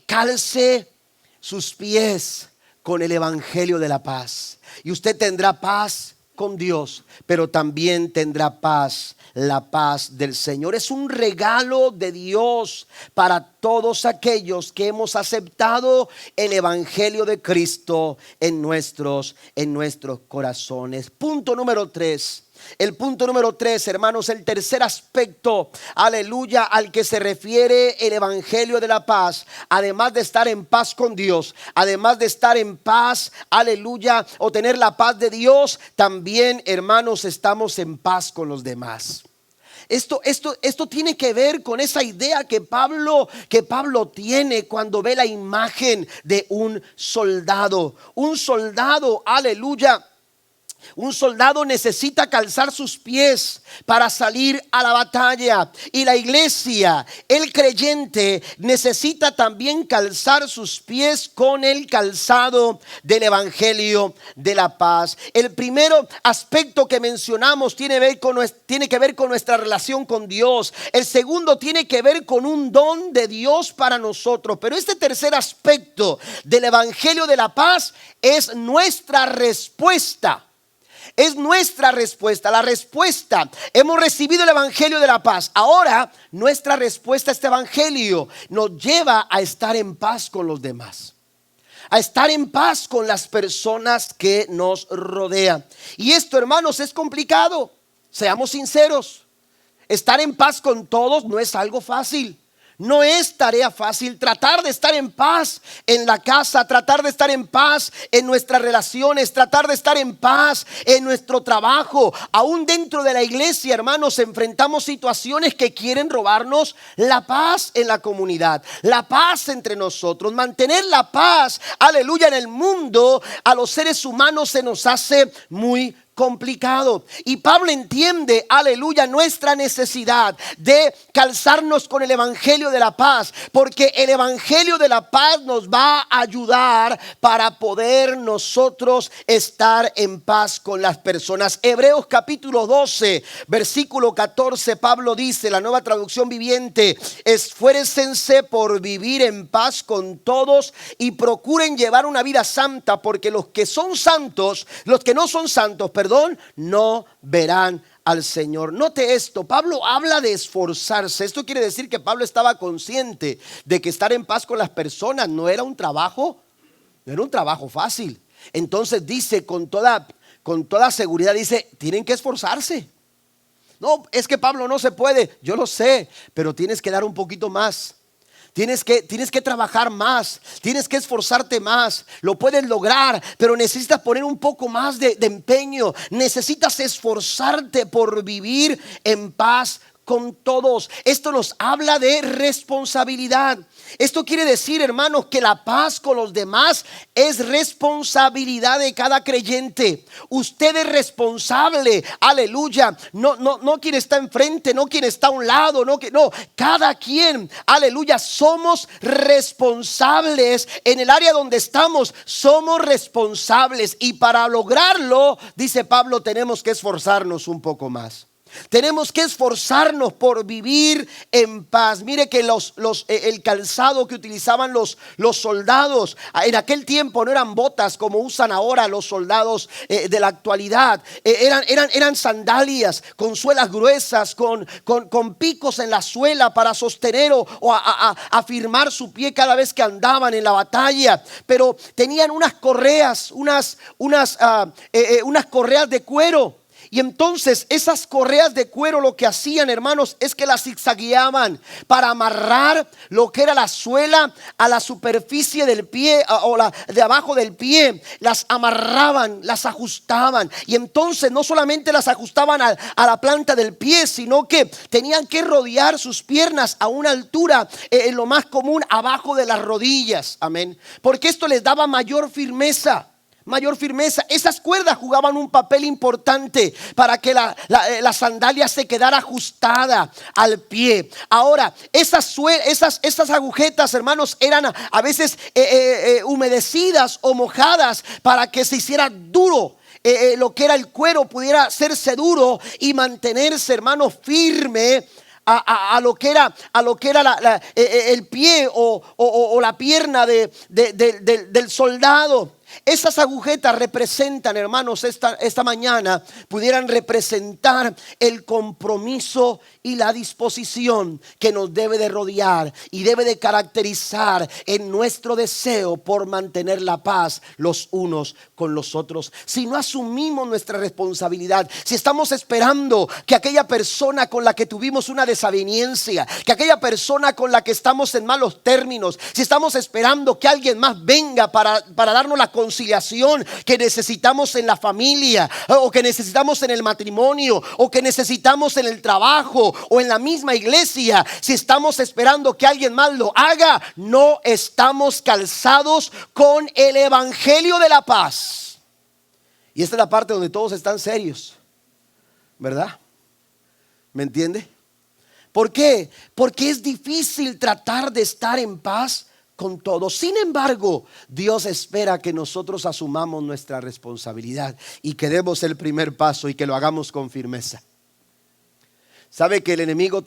Calce sus pies con el evangelio de la paz y usted tendrá paz con Dios, pero también tendrá paz, la paz del Señor. Es un regalo de Dios para todos aquellos que hemos aceptado el evangelio de Cristo en nuestros corazones. Punto número 3. El punto número 3, hermanos, el tercer aspecto, aleluya, al que se refiere el evangelio de la paz, además de estar en paz con Dios, además de estar en paz, aleluya, o tener la paz de Dios, también, hermanos, estamos en paz con los demás. Esto tiene que ver con esa idea que Pablo tiene cuando ve la imagen de un soldado. Un soldado, aleluya. Un soldado necesita calzar sus pies para salir a la batalla. Y la iglesia, el creyente, necesita también calzar sus pies con el calzado del evangelio de la paz. El primer aspecto que mencionamos tiene que ver con nuestra relación con Dios. El segundo tiene que ver con un don de Dios para nosotros. Pero este tercer aspecto del evangelio de la paz es nuestra respuesta. Es nuestra respuesta, la respuesta. Hemos recibido el evangelio de la paz. Ahora nuestra respuesta a este evangelio nos lleva a estar en paz con los demás, a estar en paz con las personas que nos rodean. Y esto, hermanos, es complicado. Seamos sinceros. Estar en paz con todos no es algo fácil. No es tarea fácil tratar de estar en paz en la casa, tratar de estar en paz en nuestras relaciones, tratar de estar en paz en nuestro trabajo. Aún dentro de la iglesia, hermanos, enfrentamos situaciones que quieren robarnos la paz en la comunidad, la paz entre nosotros. Mantener la paz, aleluya, en el mundo, a los seres humanos se nos hace muy complicado. Y Pablo entiende, aleluya, nuestra necesidad de calzarnos con el evangelio de la paz, porque el evangelio de la paz nos va a ayudar para poder nosotros estar en paz con las personas. Hebreos capítulo 12 versículo 14, Pablo dice, la Nueva Traducción Viviente: esfuércense por vivir en paz con todos y procuren llevar una vida santa, porque los que no son santos, no verán al Señor. Note esto, Pablo habla de esforzarse. Esto quiere decir que Pablo estaba consciente de que estar en paz con las personas no era un trabajo fácil. Entonces dice con toda seguridad, dice, tienen que esforzarse. No, es que Pablo no se puede, yo lo sé, pero tienes que dar un poquito más. Tienes que trabajar más, tienes que esforzarte más. Lo puedes lograr, pero necesitas poner un poco más de empeño. Necesitas esforzarte por vivir en paz con todos. Esto nos habla de responsabilidad. Esto quiere decir, hermanos, que la paz con los demás es responsabilidad de cada creyente. Usted es responsable, aleluya. No quien está enfrente, no quien está a un lado, no, cada quien, aleluya. Somos responsables en el área donde estamos. Somos responsables, y para lograrlo, dice Pablo, tenemos que esforzarnos un poco más. Tenemos que esforzarnos por vivir en paz. Mire que el calzado que utilizaban los soldados en aquel tiempo no eran botas como usan ahora los soldados de la actualidad. Eran sandalias con suelas gruesas, con picos en la suela para sostener o afirmar su pie cada vez que andaban en la batalla. Pero tenían unas correas, unas correas de cuero. Y entonces esas correas de cuero lo que hacían, hermanos, es que las zigzagueaban para amarrar lo que era la suela a la superficie del pie o de abajo del pie. Las amarraban, las ajustaban. Y entonces no solamente las ajustaban a la planta del pie, sino que tenían que rodear sus piernas a una altura, en lo más común, abajo de las rodillas. Amén. Porque esto les daba mayor firmeza. Esas cuerdas jugaban un papel importante para que la sandalia se quedara ajustada al pie. Ahora, esas agujetas, hermanos, eran a veces humedecidas o mojadas para que se hiciera duro. Lo que era el cuero pudiera hacerse duro y mantenerse, hermanos, firme a lo que era el pie o la pierna del soldado. Esas agujetas representan, hermanos, esta mañana pudieran representar el compromiso y la disposición que nos debe de rodear y debe de caracterizar en nuestro deseo por mantener la paz los unos con los otros. Si no asumimos nuestra responsabilidad, si estamos esperando que aquella persona con la que tuvimos una desaveniencia, que aquella persona con la que estamos en malos términos, si estamos esperando que alguien más venga para darnos la conciliación que necesitamos en la familia, o que necesitamos en el matrimonio, o que necesitamos en el trabajo, o en la misma iglesia, si estamos esperando que alguien más lo haga, no estamos calzados con el evangelio de la paz. Y esta es la parte donde todos están serios, ¿verdad? ¿Me entiende? ¿Por qué? Porque es difícil tratar de estar en paz con todo. Sin embargo, Dios espera que nosotros asumamos nuestra responsabilidad y que demos el primer paso y que lo hagamos con firmeza. ¿Sabe que el enemigo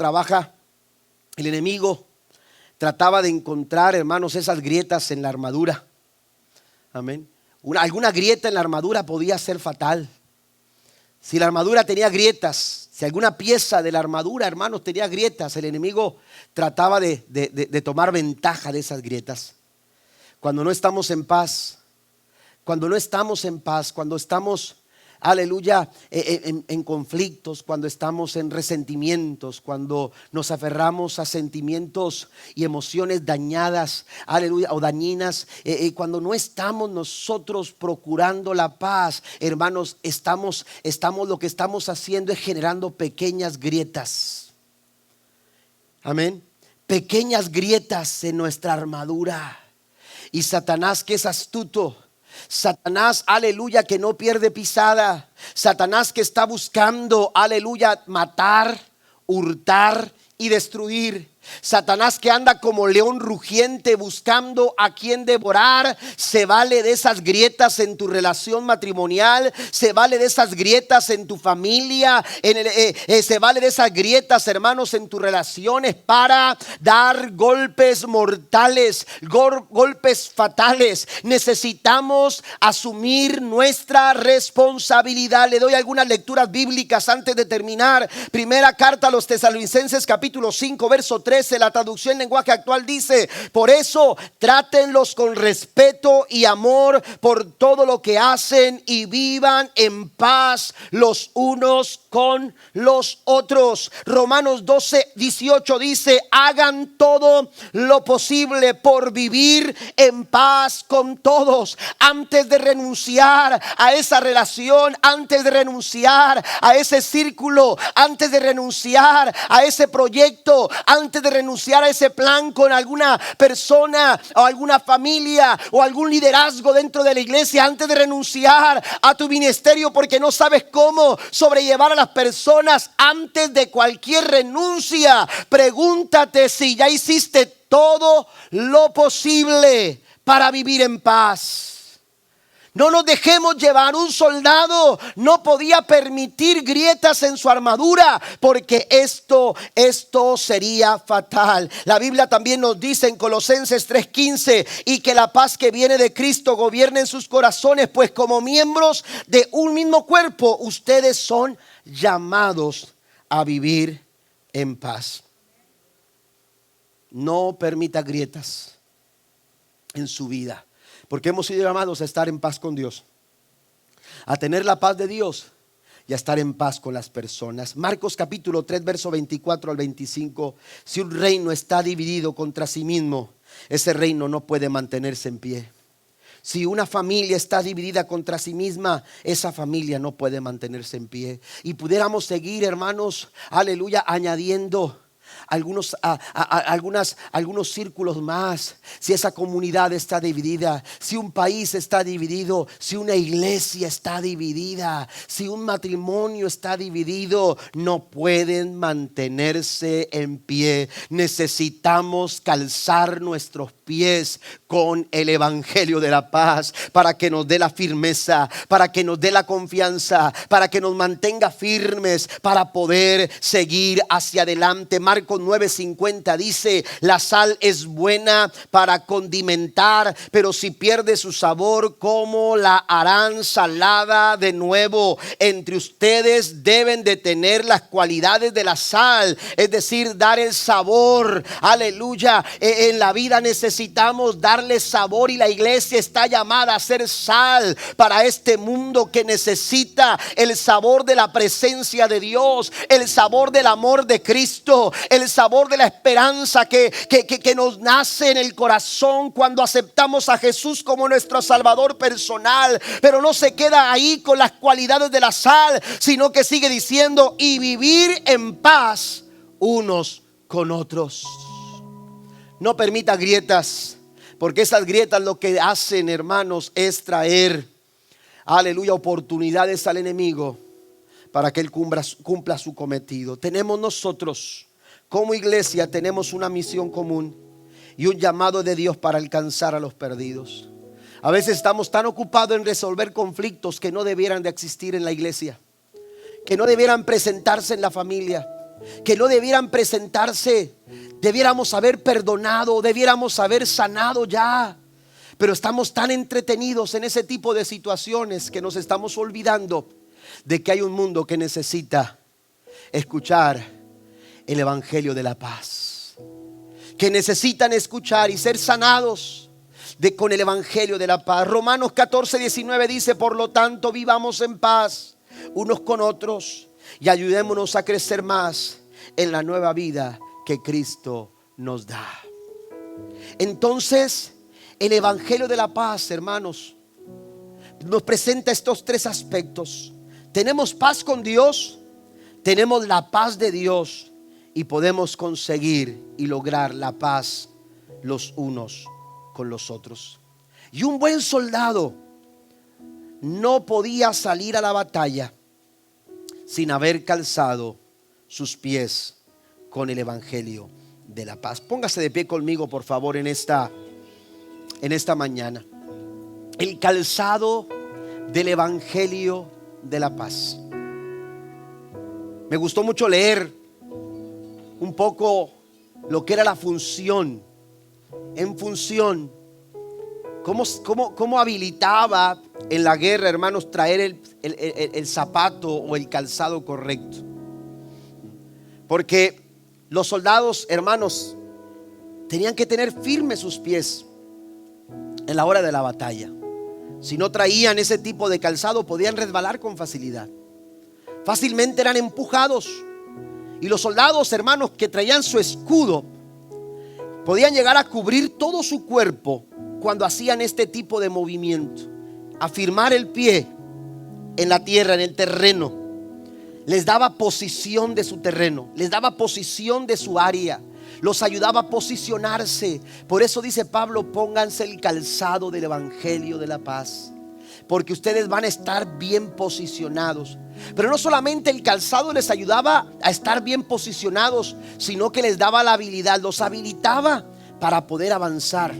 trataba de encontrar, hermanos, esas grietas en la armadura? Amén. Alguna grieta en la armadura podía ser fatal. Si la armadura tenía grietas, si alguna pieza de la armadura, hermanos, tenía grietas, el enemigo trataba de tomar ventaja de esas grietas. Cuando no estamos en paz, cuando estamos, aleluya, en conflictos, cuando estamos en resentimientos, cuando nos aferramos a sentimientos y emociones dañadas, aleluya, o dañinas, cuando no estamos nosotros procurando la paz, hermanos, lo que estamos haciendo es generando pequeñas grietas. Amén. Pequeñas grietas en nuestra armadura. Y Satanás, que es astuto, Satanás, aleluya, que no pierde pisada. Satanás que está buscando, aleluya, matar, hurtar y destruir. Satanás que anda como león rugiente buscando a quien devorar. Se vale de esas grietas en tu relación matrimonial, se vale de esas grietas en tu familia, se vale de esas grietas, hermanos, en tus relaciones para dar golpes mortales, golpes fatales. Necesitamos asumir nuestra responsabilidad. Le doy algunas lecturas bíblicas antes de terminar. Primera carta a los Tesalonicenses, capítulo 5, verso 13. La traducción en lenguaje actual dice: por eso trátenlos con respeto y amor por todo lo que hacen y vivan en paz los unos con los otros. Romanos 12:18 dice: hagan todo lo posible por vivir en paz con todos. Antes de renunciar a esa relación, antes de renunciar a ese círculo, antes de renunciar a ese proyecto, antes de renunciar a ese plan con alguna persona o alguna familia o algún liderazgo dentro de la iglesia, antes de renunciar a tu ministerio porque no sabes cómo sobrellevar a las personas, antes de cualquier renuncia, pregúntate si ya hiciste todo lo posible para vivir en paz. No nos dejemos llevar. Un soldado no podía permitir grietas en su armadura, porque esto sería fatal. La Biblia también nos dice en Colosenses 3:15: y que la paz que viene de Cristo gobierne en sus corazones, pues como miembros de un mismo cuerpo, ustedes son llamados a vivir en paz. No permita grietas en su vida, porque hemos sido llamados a estar en paz con Dios, a tener la paz de Dios y a estar en paz con las personas. Marcos capítulo 3 verso 24 al 25: si un reino está dividido contra sí mismo, ese reino no puede mantenerse en pie. Si una familia está dividida contra sí misma, esa familia no puede mantenerse en pie. Y pudiéramos seguir, hermanos, aleluya, añadiendo algunos círculos más. Si esa comunidad está dividida, si un país está dividido, si una iglesia está dividida, si un matrimonio está dividido, no pueden mantenerse en pie. Necesitamos calzar nuestros pies con el evangelio de la paz, para que nos dé la firmeza, para que nos dé la confianza, para que nos mantenga firmes, para poder seguir hacia adelante. Marcos 9:50 dice: la sal es buena para condimentar, pero si pierde su sabor, ¿cómo la harán salada de nuevo? Entre ustedes deben de tener las cualidades de la sal, es decir, dar el sabor. Aleluya. En la vida necesitamos darle sabor, y la iglesia está llamada a ser sal para este mundo que necesita el sabor de la presencia de Dios, el sabor del amor de Cristo, el sabor de la esperanza que nos nace en el corazón cuando aceptamos a Jesús como nuestro Salvador personal. Pero no se queda ahí con las cualidades de la sal, sino que sigue diciendo: y vivir en paz unos con otros. No permita grietas, porque esas grietas lo que hacen, hermanos, es traer, aleluya, oportunidades al enemigo para que él cumpla su cometido. Tenemos nosotros como iglesia, tenemos una misión común y un llamado de Dios para alcanzar a los perdidos. A veces estamos tan ocupados en resolver conflictos que no debieran de existir en la iglesia, que no debieran presentarse en la familia, que no debieran presentarse. Debiéramos haber perdonado, debiéramos haber sanado ya, pero estamos tan entretenidos en ese tipo de situaciones que nos estamos olvidando de que hay un mundo que necesita escuchar el evangelio de la paz, que necesitan escuchar y ser sanados con el evangelio de la paz. Romanos 14:19 dice: por lo tanto, vivamos en paz unos con otros y ayudémonos a crecer más en la nueva vida que Cristo nos da. Entonces, el evangelio de la paz, hermanos, nos presenta estos tres aspectos. Tenemos paz con Dios, tenemos la paz de Dios, y podemos conseguir y lograr la paz los unos con los otros. Y un buen soldado no podía salir a la batalla sin haber calzado sus pies con el evangelio de la paz. Póngase de pie conmigo, por favor, en esta mañana. El calzado del evangelio de la paz. Me gustó mucho leer un poco lo que era la función. En función, cómo habilitaba en la guerra, hermanos, traer el zapato o el calzado correcto. Porque los soldados, hermanos, tenían que tener firmes sus pies en la hora de la batalla. Si no traían ese tipo de calzado, podían resbalar con facilidad. fácilmente eran empujados. Y los soldados, hermanos, que traían su escudo, podían llegar a cubrir todo su cuerpo cuando hacían este tipo de movimiento. Afirmar el pie en la tierra, en el terreno, les daba posición de su terreno, les daba posición de su área, los ayudaba a posicionarse. Por eso dice Pablo: pónganse el calzado del evangelio de la paz, porque ustedes van a estar bien posicionados. Pero no solamente el calzado les ayudaba a estar bien posicionados, sino que les daba la habilidad, los habilitaba para poder avanzar.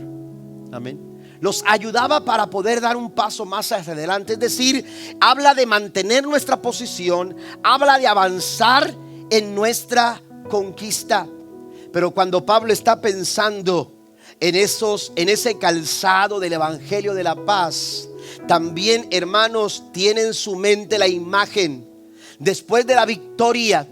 Amén. Los ayudaba para poder dar un paso más hacia adelante. Es decir, habla de mantener nuestra posición, habla de avanzar en nuestra conquista. Pero cuando Pablo está pensando en ese calzado del evangelio de la paz, también, hermanos, tiene en su mente la imagen, después de la victoria,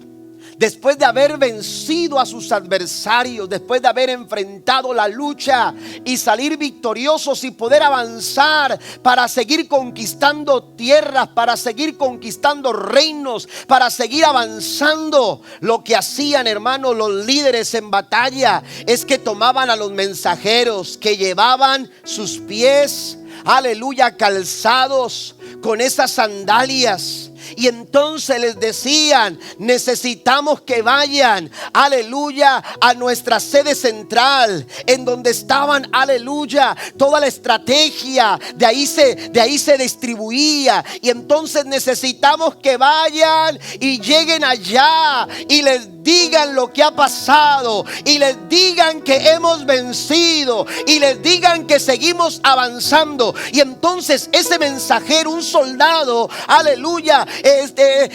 después de haber vencido a sus adversarios, después de haber enfrentado la lucha y salir victoriosos y poder avanzar para seguir conquistando tierras, para seguir conquistando reinos, para seguir avanzando. Lo que hacían, hermanos, los líderes en batalla es que tomaban a los mensajeros que llevaban sus pies, aleluya, calzados con esas sandalias, y entonces les decían: necesitamos que vayan, aleluya, a nuestra sede central, en donde estaban, aleluya, toda la estrategia de ahí se distribuía. Y entonces necesitamos que vayan y lleguen allá y les digan lo que ha pasado, y les digan que hemos vencido, y les digan que seguimos avanzando. Y entonces ese mensajero, un soldado, aleluya,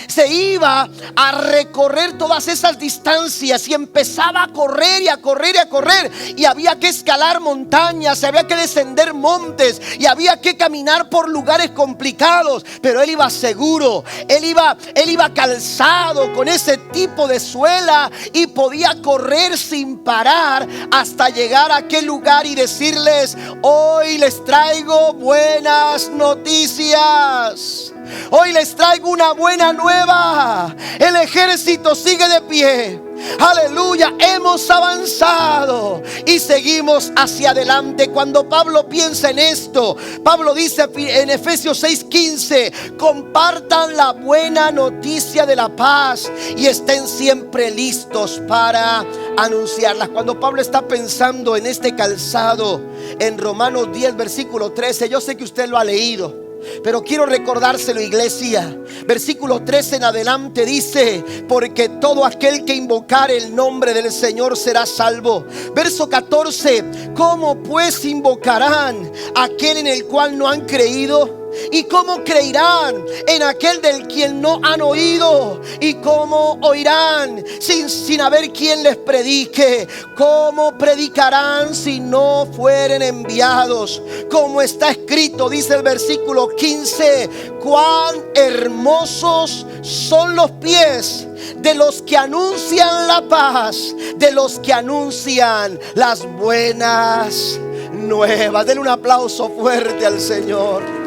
se iba a recorrer todas esas distancias y empezaba a correr y a correr y a correr, y había que escalar montañas, había que descender montes, y había que caminar por lugares complicados, pero él iba seguro, él iba calzado con ese tipo de suela, y podía correr sin parar hasta llegar a aquel lugar y decirles: hoy les traigo buenas noticias. Hoy les traigo una buena nueva. El ejército sigue de pie. Aleluya, hemos avanzado y seguimos hacia adelante. Cuando Pablo piensa en esto, Pablo dice en Efesios 6:15: compartan la buena noticia de la paz y estén siempre listos para anunciarla. Cuando Pablo está pensando en este calzado, en Romanos 10 versículo 13, yo sé que usted lo ha leído, pero quiero recordárselo, iglesia. Versículo 13 en adelante dice: porque todo aquel que invocare el nombre del Señor será salvo. Verso 14: ¿cómo pues invocarán aquel en el cual no han creído? ¿Y cómo creerán en aquel del quien no han oído? ¿Y cómo oirán sin haber quien les predique? ¿Cómo predicarán si no fueren enviados? Como está escrito, dice el versículo 15: cuán hermosos son los pies de los que anuncian la paz, de los que anuncian las buenas nuevas. Denle un aplauso fuerte al Señor.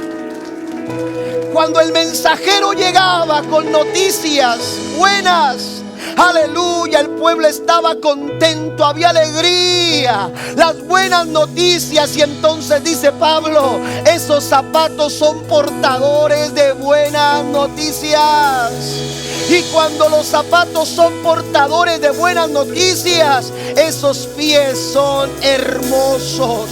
Cuando el mensajero llegaba con noticias buenas, aleluya, el pueblo estaba contento, había alegría, las buenas noticias. Y entonces dice Pablo: esos zapatos son portadores de buenas noticias. Y cuando los zapatos son portadores de buenas noticias, esos pies son hermosos.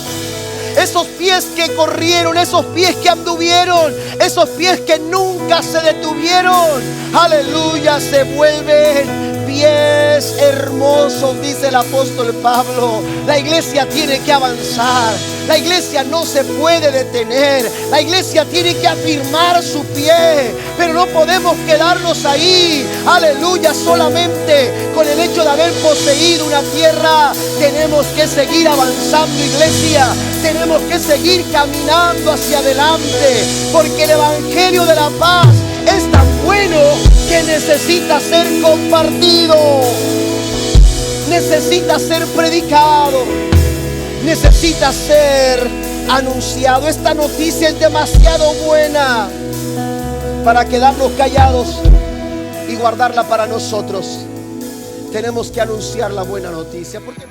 Esos pies que corrieron, esos pies que anduvieron, esos pies que nunca se detuvieron, aleluya, se vuelven pies hermosos, dice el apóstol Pablo. La iglesia tiene que avanzar, la iglesia no se puede detener, la iglesia tiene que afirmar su pie, pero no podemos quedarnos ahí, aleluya, solamente con el hecho de haber poseído una tierra. Tenemos que seguir avanzando, iglesia. Tenemos que seguir caminando hacia adelante, porque el evangelio de la paz es tan bueno que necesita ser compartido, necesita ser predicado, necesita ser anunciado. Esta noticia es demasiado buena para quedarnos callados. y guardarla para nosotros. Tenemos que anunciar la buena noticia porque